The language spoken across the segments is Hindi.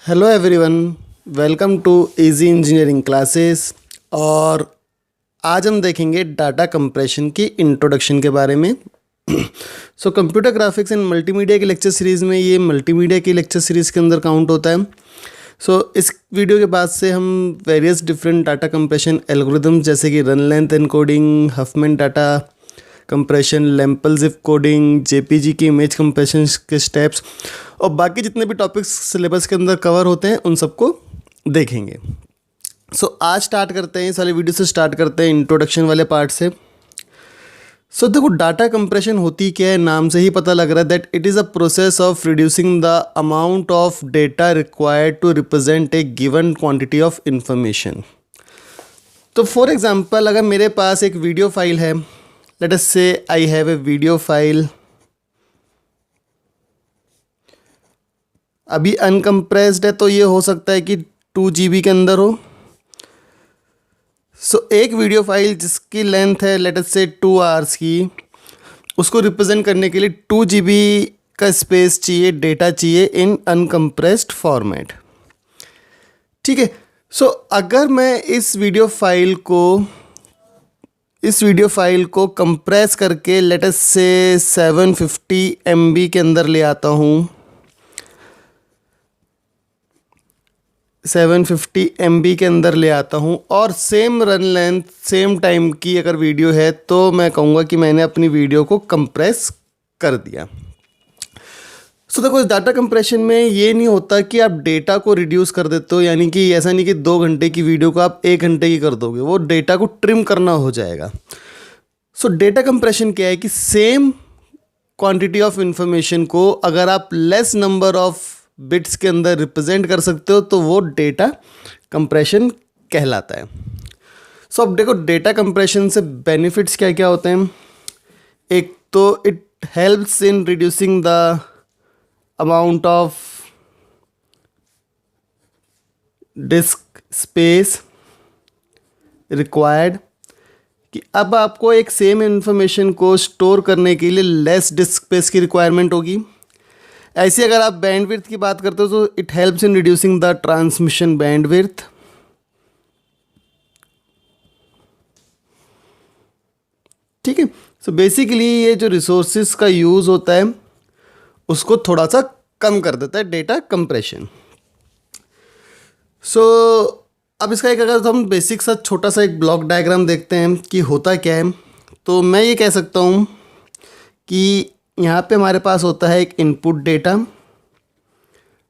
Hello everyone, welcome to easy engineering classes. और आज हम देखेंगे डाटा कंप्रेशन की इंट्रोडक्शन के बारे में। So computer graphics and multimedia की लेक्चर सीरीज़ में ये मल्टीमीडिया की लेक्चर सीरीज़ के अंदर काउंट होता है। इस वीडियो के बाद से हम various different data compression algorithms जैसे कि run length encoding, Huffman data compression, Lempel Ziv coding, JPG की इमेज कंप्रेशन के स्टेप्स और बाकी जितने भी टॉपिक्स सिलेबस के अंदर कवर होते हैं उन सबको देखेंगे। आज स्टार्ट करते हैं, इस वाले वीडियो से स्टार्ट करते हैं इंट्रोडक्शन वाले पार्ट से। देखो, डाटा कंप्रेशन होती क्या है, नाम से ही पता लग रहा है that it is a process of reducing the amount of data required to represent a given quantity of information. तो फॉर एग्जांपल, अगर मेरे पास एक वीडियो फाइल है, let us say I have a video file, अभी अनकम्प्रेस्ड है तो ये हो सकता है कि 2 GB के अंदर हो। एक वीडियो फाइल जिसकी लेंथ है let us say 2 आवर्स की, उसको रिप्रेजेंट करने के लिए 2 GB का स्पेस चाहिए, डेटा चाहिए इन अनकम्प्रेस्ड फॉर्मेट। ठीक है। अगर मैं इस वीडियो फाइल को कंप्रेस करके लेट अस से 750 MB के अंदर ले आता हूँ, 750 MB के अंदर ले आता हूँ और same run length same time की अगर वीडियो है तो मैं कहूँगा कि मैंने अपनी वीडियो को कंप्रेस कर दिया। देखो, इस डाटा कंप्रेशन में ये नहीं होता कि आप डेटा को रिड्यूस कर देते हो, यानी कि ऐसा नहीं कि 2 घंटे की वीडियो को आप 1 घंटे की कर दोगे, वो डेटा को ट्रिम करना हो जाएगा। डेटा कंप्रेशन क्या है कि सेम क्वांटिटी ऑफ इंफॉर्मेशन को अगर आप लेस नंबर ऑफ बिट्स के अंदर रिप्रेजेंट कर सकते हो तो वो डेटा कंप्रेशन कहलाता है। अब देखो, डेटा कंप्रेशन से बेनिफिट्स क्या क्या होते हैं। एक तो it helps in reducing the amount of disc space required, कि अब आपको एक सेम इन्फॉर्मेशन को स्टोर करने के लिए लेस डिस्क स्पेस की रिक्वायरमेंट होगी। ऐसे अगर आप बैंडविड्थ की बात करते हो तो it helps in reducing the transmission bandwidth. ठीक है। बेसिकली ये जो रिसोर्सेज का यूज़ होता है उसको थोड़ा सा कम कर देता है डेटा कंप्रेशन। अब इसका एक अगर हम बेसिक सा छोटा सा एक ब्लॉक डायग्राम देखते हैं कि होता क्या है, तो मैं ये कह सकता हूँ कि यहाँ पे हमारे पास होता है एक input data.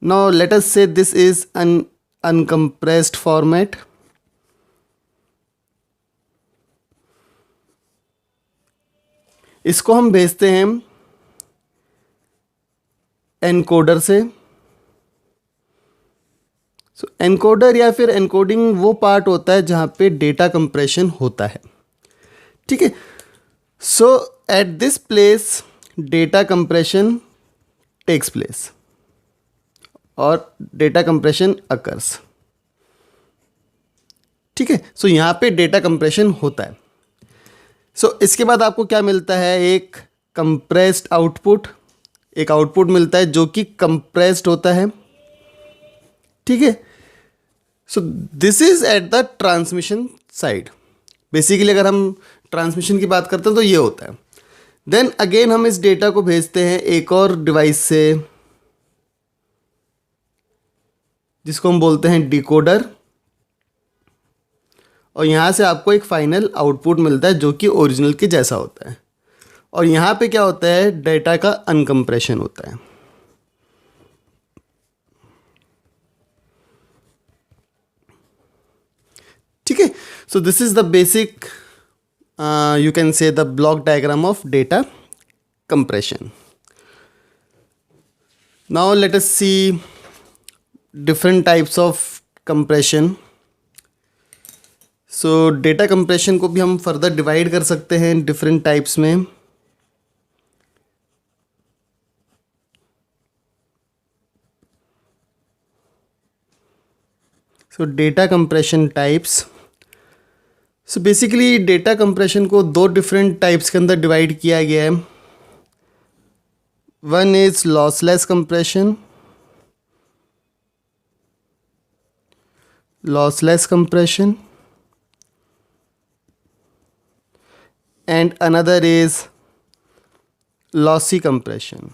Now let us see this is un uncompressed format. इसको हम भेजते हैं एनकोडर से। एनकोडर या फिर एनकोडिंग वो पार्ट होता है जहाँ पे डेटा कंप्रेशन होता है। ठीक है। At this place data compression takes place और डेटा कंप्रेशन अकर्स। ठीक है। यहाँ पे डेटा कंप्रेशन होता है। इसके बाद आपको क्या मिलता है, एक कंप्रेस्ड आउटपुट, एक आउटपुट मिलता है जो कि कंप्रेस्ड होता है। ठीक है। This is at the transmission side. Basically अगर हम ट्रांसमिशन की बात करते हैं तो ये होता है। देन अगेन हम इस डेटा को भेजते हैं एक और डिवाइस से जिसको हम बोलते हैं डिकोडर, और यहाँ से आपको एक फाइनल आउटपुट मिलता है जो कि ओरिजिनल के जैसा होता है। और यहाँ पे क्या होता है, डेटा का अनकम्प्रेशन होता है। ठीक है। This is the basic you can say the block diagram of data compression. Now let us see different types of compression. Data compression को भी हम further divide कर सकते हैं different types में। Data compression types. Basically data compression को 2 डिफरेंट टाइप्स के अंदर डिवाइड किया गया है। One is lossless compression lossless compression, and another is lossy compression.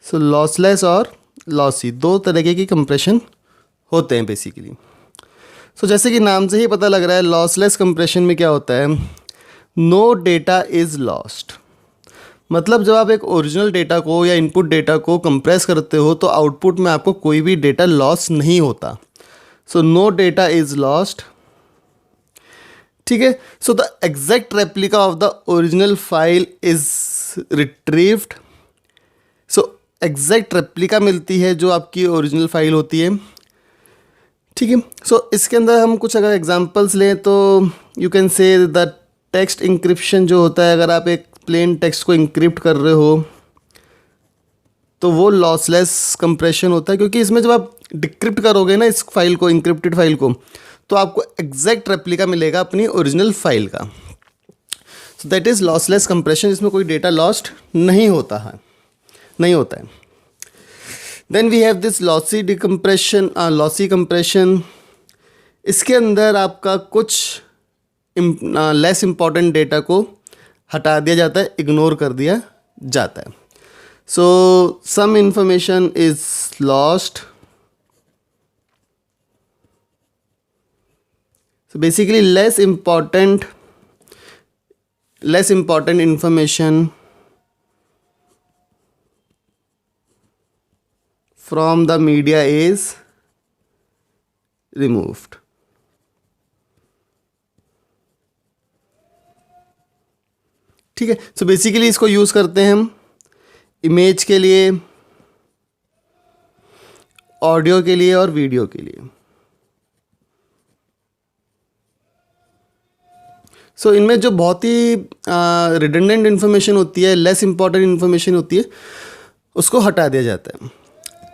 So lossless और lossy दो तरीके की compression होते हैं बेसिकली. सो जैसे कि नाम से ही पता लग रहा है, लॉसलेस कंप्रेशन में क्या होता है, नो डेटा इज़ लॉस्ट. मतलब जब आप एक ओरिजिनल डेटा को या इनपुट डेटा को कंप्रेस करते हो तो आउटपुट में आपको कोई भी डेटा लॉस नहीं होता. So no data is lost. ठीक है. So the exact replica of the original file is retrieved. So exact replica मिलती है जो आपकी ओरिजिनल फाइल होती है. ठीक है. सो इसके अंदर हम कुछ अगर एग्जांपल्स लें तो you can say the text encryption जो होता है, अगर आप एक प्लेन टेक्स्ट को इंक्रिप्ट कर रहे हो तो वो लॉसलेस कंप्रेशन होता है, क्योंकि इसमें जब आप डिक्रिप्ट करोगे ना इस फाइल को, इंक्रिप्टेड फाइल को, तो आपको एग्जैक्ट रेप्लिका मिलेगा अपनी ओरिजिनल फाइल का. So that is lossless compression, इसमें कोई डेटा लॉस्ट नहीं होता है. Then we have this lossy decompression, lossy compression. इसके अंदर आपका कुछ लेस इम्पॉर्टेंट डेटा को हटा दिया जाता है, इग्नोर कर दिया जाता है. So some information is lost. So basically less important information from the media is removed. ठीक है. सो बेसिकली इसको यूज़ करते हैं हम इमेज के लिए, ऑडियो के लिए और वीडियो के लिए. सो इनमें जो बहुत ही रिडंडेंट इन्फॉर्मेशन होती है, लेस इंपॉर्टेंट इन्फॉर्मेशन होती है, उसको हटा दिया जाता है.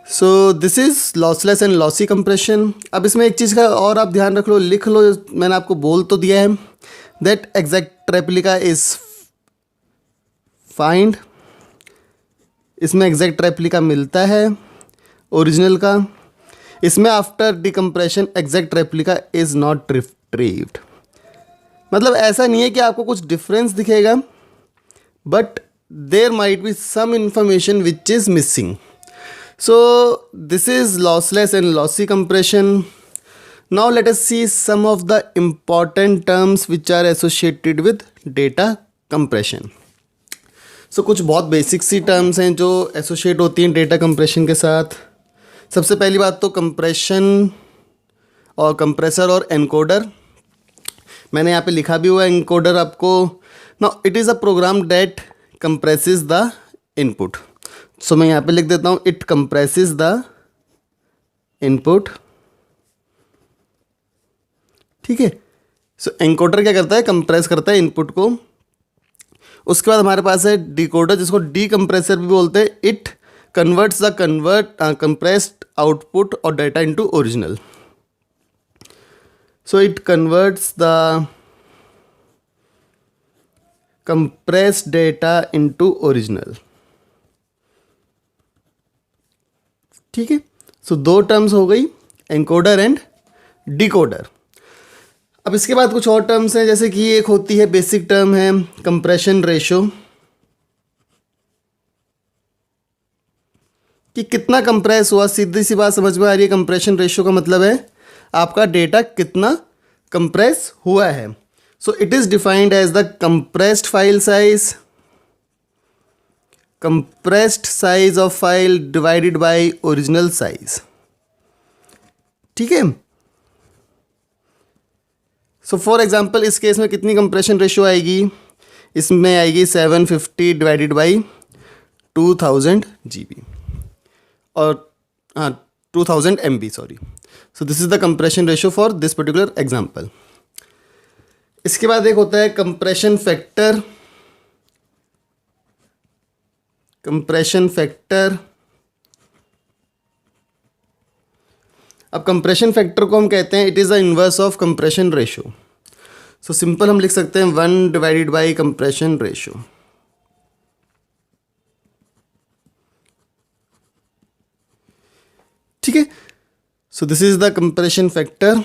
So this is lossless and lossy compression. अब इसमें एक चीज़ का और आप ध्यान रख लो, लिख लो, मैंने आपको बोल तो दिया है that exact replica is find. इसमें एग्जैक्ट रेप्लिका मिलता है ओरिजिनल का. इसमें after decompression exact replica is not retrieved. मतलब ऐसा नहीं है कि आपको कुछ डिफरेंस दिखेगा, but there might be some information which is missing. So this is lossless and lossy compression. Now let us see some of the important terms which are associated with data compression. So कुछ बहुत बेसिक सी टर्म्स हैं जो एसोशिएट होती हैं डेटा कंप्रेशन के साथ. सबसे पहली बात तो कंप्रेशन और कंप्रेसर और एनकोडर. मैंने यहाँ पे लिखा भी हुआ है एनकोडर आपको. Now it is a program that compresses the input. So मैं यहाँ पे लिख देता हूँ, इट कंप्रेसेस द इनपुट. ठीक है. सो एनकोडर क्या करता है, कंप्रेस करता है इनपुट को. उसके बाद हमारे पास है डिकोडर, जिसको डी कंप्रेसर भी बोलते हैं. It converts the compressed output और data into original. So it converts the compressed data into original. ठीक है. सो दो टर्म्स हो गई, एनकोडर एंड डिकोडर. अब इसके बाद कुछ और टर्म्स हैं, जैसे कि एक होती है बेसिक टर्म है कंप्रेशन रेशो, कि कितना कंप्रेस हुआ. सीधी सी बात समझ में आ रही है. कंप्रेशन रेशो का मतलब है आपका डेटा कितना कंप्रेस हुआ है. So it is defined as the compressed file size, compressed size of file divided by original size. ठीक है. सो फॉर एग्जाम्पल इस केस में कितनी कंप्रेशन रेशियो आएगी, इसमें आएगी 750 डिवाइडेड बाई 2000 GB और 2000 MB sorry. So this is the compression ratio for this particular example. इसके बाद एक होता है कंप्रेशन फैक्टर. कंप्रेशन फैक्टर, अब कंप्रेशन फैक्टर को हम कहते हैं it is the inverse of compression ratio. So simple हम लिख सकते हैं 1 डिवाइडेड बाई कंप्रेशन रेशो. ठीक है. So this is the compression factor.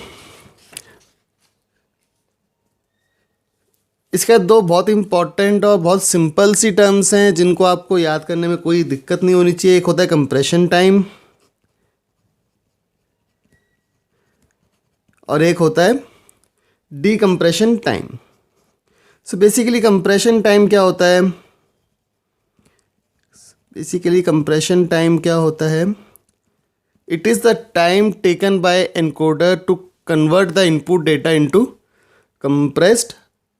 इसके दो बहुत इंपॉर्टेंट और बहुत सिंपल सी टर्म्स हैं जिनको आपको याद करने में कोई दिक्कत नहीं होनी चाहिए। एक होता है कंप्रेशन टाइम और एक होता है decompression time. So basically compression time क्या होता है? It is the time taken by encoder to convert the input data into compressed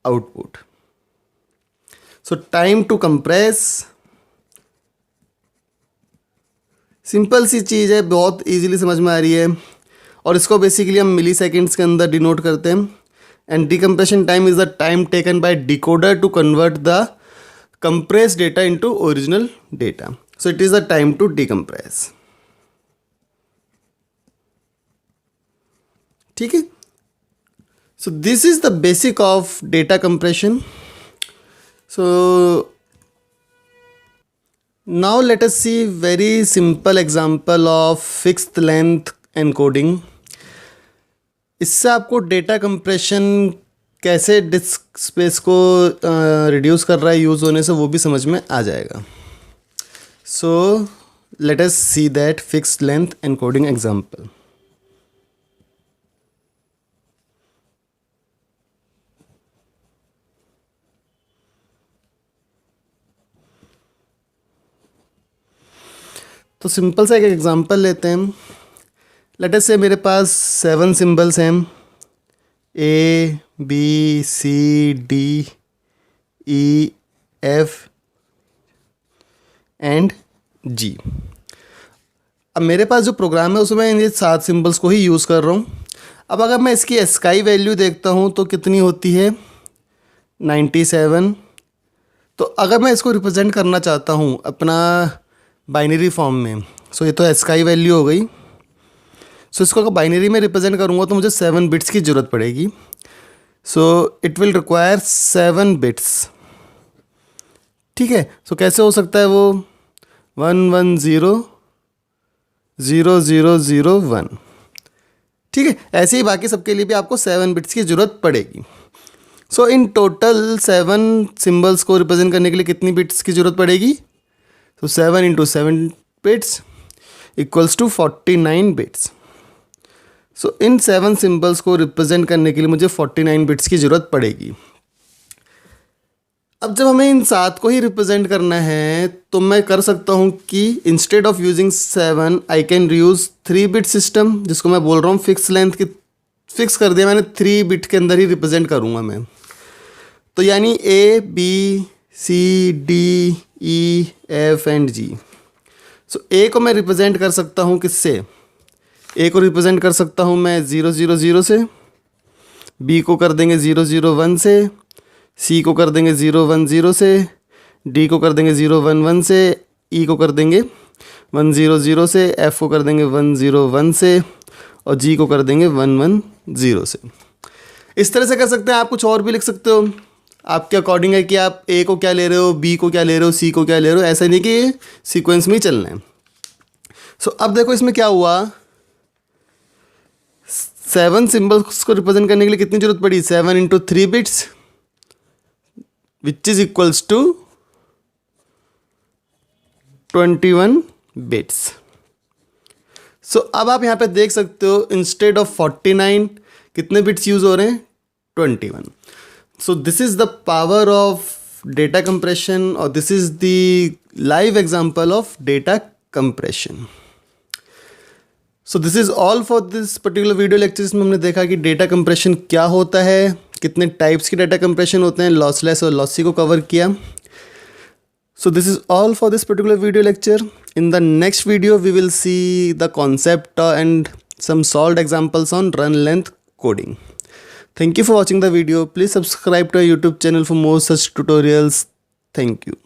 output. So time to compress, simple सी चीज़ है, बहुत इजीली समझ में आ रही है, और इसको बेसिकली हम मिली सेकेंड्स के अंदर डिनोट करते हैं। And decompression time is the time taken by decoder to convert the compress data into original data. So it is the time to decompress. ठीक है, so this is the basic of data compression. So now let us see very simple example of fixed length encoding. इससे आपको डेटा कंप्रेशन कैसे डिस्क स्पेस को रिड्यूस कर रहा है यूज़ होने से वो भी समझ में आ जाएगा। So let us see that fixed length encoding example. तो सिंपल सा एक एग्जांपल लेते हैं। लेट अस से मेरे पास 7 सिंबल्स हैं, A B C D E F and G। अब मेरे पास जो प्रोग्राम है उसमें इन 7 सिंबल्स को ही यूज़ कर रहा हूँ। अब अगर मैं इसकी एस्काई वैल्यू देखता हूँ तो कितनी होती है? 97। तो अगर मैं इसको रिप्रेजेंट करना चाहता हूँ अपना बाइनरी फॉर्म में, सो ये तो एस्काई वैल्यू हो गई। सो इसको अगर बाइनरी में रिप्रेजेंट करूँगा तो मुझे 7 बिट्स की ज़रूरत पड़ेगी। So it will require 7 bits. ठीक है, सो कैसे हो सकता है वो? 1100001। ठीक है, ऐसे ही बाकी सबके लिए भी आपको 7 बिट्स की ज़रूरत पड़ेगी। सो इन टोटल 7 सिंबल्स को रिप्रेजेंट करने के लिए कितनी बिट्स की ज़रूरत पड़ेगी? तो 7 × 7 bits equals to 49 bits. So इन 7 सिंबल्स को रिप्रेजेंट करने के लिए मुझे 49 बिट्स की ज़रूरत पड़ेगी। अब जब हमें इन 7 को ही रिप्रेजेंट करना है तो मैं कर सकता हूँ कि instead of using 7 I can use 3 bit system, जिसको मैं बोल रहा हूँ फिक्स लेंथ की। फिक्स कर दिया मैंने, 3 बिट के अंदर ही रिप्रेजेंट करूँगा मैं। तो यानी A B C D E F and G। So A को मैं रिप्रेजेंट कर सकता हूँ किससे? A को रिप्रेजेंट कर सकता हूँ मैं 000 से, B को कर देंगे 001 से, C को कर देंगे 010 से, D को कर देंगे 011 से, E को कर देंगे 100 से, F को कर देंगे 101 से और G को कर देंगे 110 से। इस तरह से कर सकते हैं। आप कुछ और भी लिख सकते हो, आपके अकॉर्डिंग है कि आप A को क्या ले रहे हो, B को क्या ले रहे हो, C को क्या ले रहे हो। ऐसा नहीं कि सीक्वेंस में ही चलना है। सो अब देखो इसमें क्या हुआ, 7 सिंबल्स को रिप्रेजेंट करने के लिए कितनी जरूरत पड़ी? 7 × 3 bits which is equals to 21 bits. So अब आप यहाँ पे देख सकते हो इंस्टेड ऑफ 49 कितने बिट्स यूज हो रहे हैं? 21। So this is the power of data compression, or this is the live example of data compression. So this is all for this particular video lecture। इसमें हमने देखा कि data compression क्या होता है, कितने types की data compression होते हैं, lossless और lossy को cover किया। So this is all for this particular video lecture. In the next video we will see the concept and some solved examples on run length coding. Thank you for watching the video. Please subscribe to our YouTube channel for more such tutorials. Thank you.